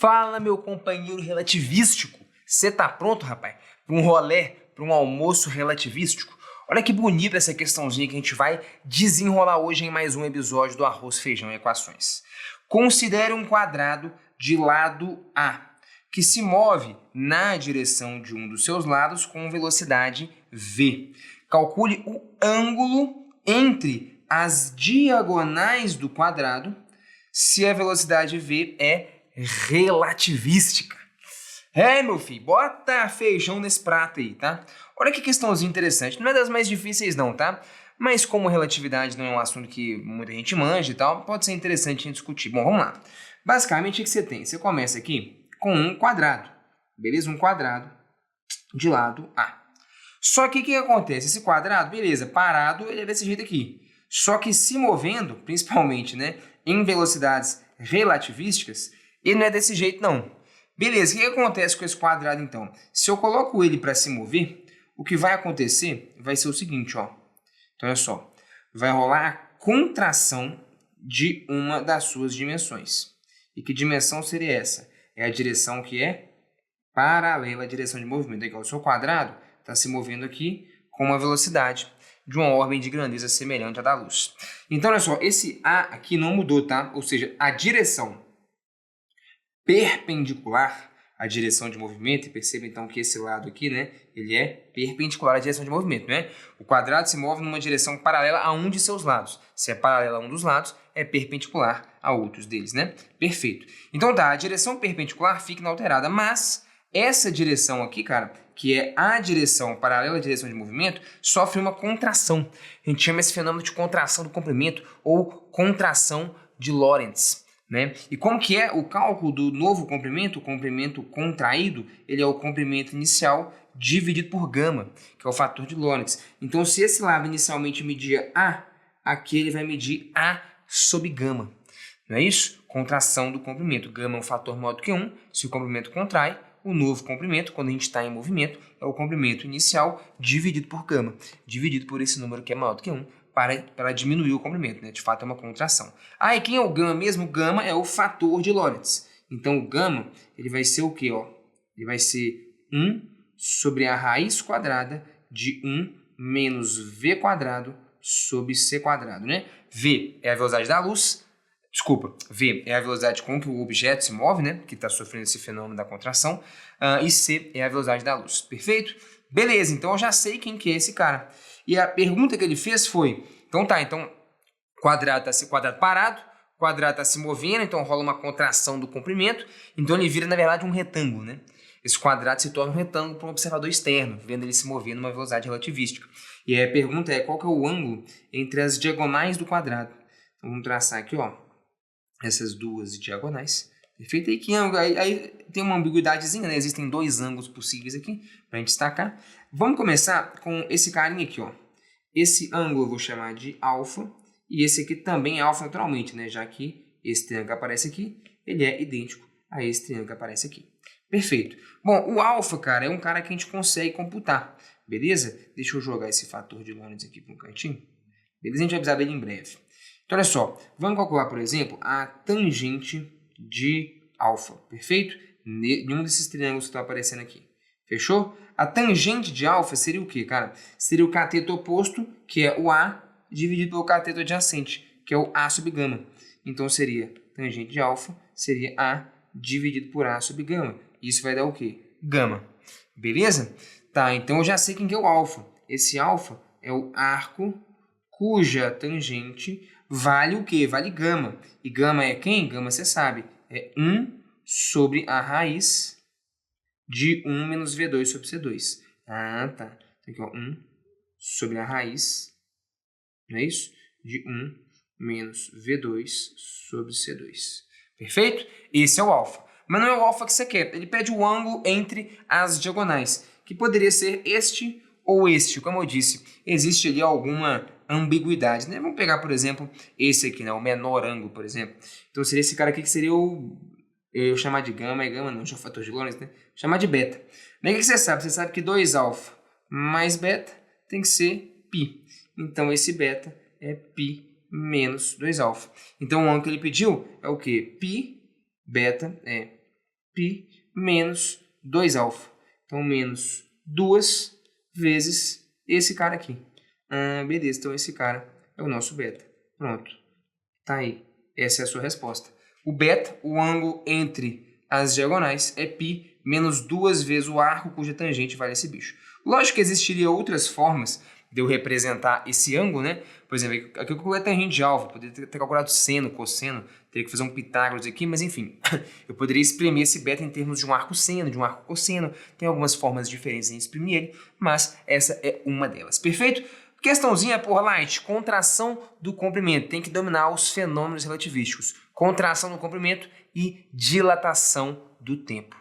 Fala, meu companheiro relativístico. Você tá pronto, rapaz? Para um rolê, para um almoço relativístico? Olha que bonita essa questãozinha que a gente vai desenrolar hoje em mais um episódio do Arroz, Feijão e Equações. Considere um quadrado de lado A, que se move na direção de um dos seus lados com velocidade v. Calcule o ângulo entre as diagonais do quadrado se a velocidade v é relativística. Meu filho, bota feijão nesse prato aí, tá? Olha que questãozinha interessante. Não é das mais difíceis não, tá? Mas como relatividade não é um assunto que muita gente manja e tal, pode ser interessante a gente discutir. Bom, vamos lá. Basicamente, o que você tem? Você começa aqui com um quadrado, beleza? Um quadrado de lado A. Só que o que acontece? Esse quadrado, beleza, parado, ele é desse jeito aqui. Só que se movendo, principalmente, né, em velocidades relativísticas, ele não é desse jeito, não. Beleza, o que acontece com esse quadrado, então? Se eu coloco ele para se mover, o que vai acontecer vai ser o seguinte, ó. Então, olha só. Vai rolar a contração de uma das suas dimensões. E que dimensão seria essa? É a direção que é paralela à direção de movimento. Então, o seu quadrado está se movendo aqui com uma velocidade de uma ordem de grandeza semelhante à da luz. Então, olha só, esse A aqui não mudou, tá? Ou seja, a direção perpendicular à direção de movimento, e perceba então que esse lado aqui, né, ele é perpendicular à direção de movimento, né? O quadrado se move numa direção paralela a um de seus lados. Se é paralela a um dos lados, é perpendicular a outros deles, né? Perfeito. Então tá, a direção perpendicular fica inalterada, mas essa direção aqui, cara, que é a direção paralela à direção de movimento, sofre uma contração. A gente chama esse fenômeno de contração do comprimento ou contração de Lorentz. Né? E como que é o cálculo do novo comprimento? O comprimento contraído, ele é o comprimento inicial dividido por gama, que é o fator de Lorentz. Então, se esse lado inicialmente media A, aqui ele vai medir A sobre gama. Não é isso? Contração do comprimento. Gama é um fator maior do que 1. Se o comprimento contrai, o novo comprimento, quando a gente está em movimento, é o comprimento inicial dividido por gama, dividido por esse número que é maior do que 1. Para diminuir o comprimento, né? De fato é uma contração. E quem é o gama mesmo? O gama é o fator de Lorentz. Então o gama, ele vai ser o quê? Ó? Ele vai ser 1 sobre a raiz quadrada de 1 menos v quadrado sobre c quadrado, né? V é a velocidade da luz, v é a velocidade com que o objeto se move, né? Que está sofrendo esse fenômeno da contração, e c é a velocidade da luz. Perfeito? Beleza, então eu já sei quem que é esse cara. E a pergunta que ele fez foi, então quadrado parado, quadrado está se movendo, então rola uma contração do comprimento, então ele vira, na verdade, um retângulo, né? Esse quadrado se torna um retângulo para um observador externo, vendo ele se mover numa velocidade relativística. E aí a pergunta é, qual que é o ângulo entre as diagonais do quadrado? Então vamos traçar aqui, ó, essas duas diagonais. Perfeito? E que ângulo? Aí tem uma ambiguidadezinha, né? Existem dois ângulos possíveis aqui para a gente destacar. Vamos começar com esse carinha aqui, ó. Esse ângulo eu vou chamar de alfa, e esse aqui também é alfa naturalmente, né? Já que esse triângulo que aparece aqui, ele é idêntico a esse triângulo que aparece aqui. Perfeito. Bom, o alfa, cara, é um cara que a gente consegue computar, beleza? Deixa eu jogar esse fator de Lorentz aqui para um cantinho. Beleza? A gente vai precisar dele em breve. Então, olha só. Vamos calcular, por exemplo, a tangente de alfa, perfeito? Nenhum desses triângulos que estão aparecendo aqui. Fechou? A tangente de alfa seria o quê, cara? Seria o cateto oposto, que é o A, dividido pelo cateto adjacente, que é o A sobre gama. Então, seria tangente de alfa, seria A dividido por A sobre gama. Isso vai dar o quê? Gama. Beleza? Tá, então eu já sei quem que é o alfa. Esse alfa é o arco cuja tangente vale o quê? Vale gama. E gama é quem? Gama, você sabe, é 1 sobre a raiz de 1 menos V2 sobre C2. Tá. Então aqui, ó, 1 sobre a raiz, não é isso? De 1 menos V2 sobre C2. Perfeito? Esse é o alfa. Mas não é o alfa que você quer. Ele pede o ângulo entre as diagonais, que poderia ser este ou este. Como eu disse, existe ali alguma ambiguidade, né? Vamos pegar, por exemplo, esse aqui, né? O menor ângulo, por exemplo. Então seria esse cara aqui que seria eu chamar de gama, gama não, já é o fator de Lorentz, né? Chamar de beta. Mas o que você sabe? Você sabe que 2 alfa mais beta tem que ser π. Então esse beta é π menos 2 alfa. Então o ângulo que ele pediu é o quê? Π, beta é π menos 2α. Então, menos 2 vezes esse cara aqui. Beleza, então esse cara é o nosso beta. Pronto. Tá aí. Essa é a sua resposta. O beta, o ângulo entre as diagonais, é π menos 2 vezes o arco cuja tangente vale esse bicho. Lógico que existiriam outras formas de eu representar esse ângulo, né? Por exemplo, aqui eu calculei a tangente de alvo, poderia ter calculado seno, cosseno, teria que fazer um Pitágoras aqui, mas enfim, eu poderia exprimir esse beta em termos de um arco seno, de um arco cosseno, tem algumas formas diferentes em exprimir ele, mas essa é uma delas, perfeito? Questãozinha por light, contração do comprimento, tem que dominar os fenômenos relativísticos, contração do comprimento e dilatação do tempo.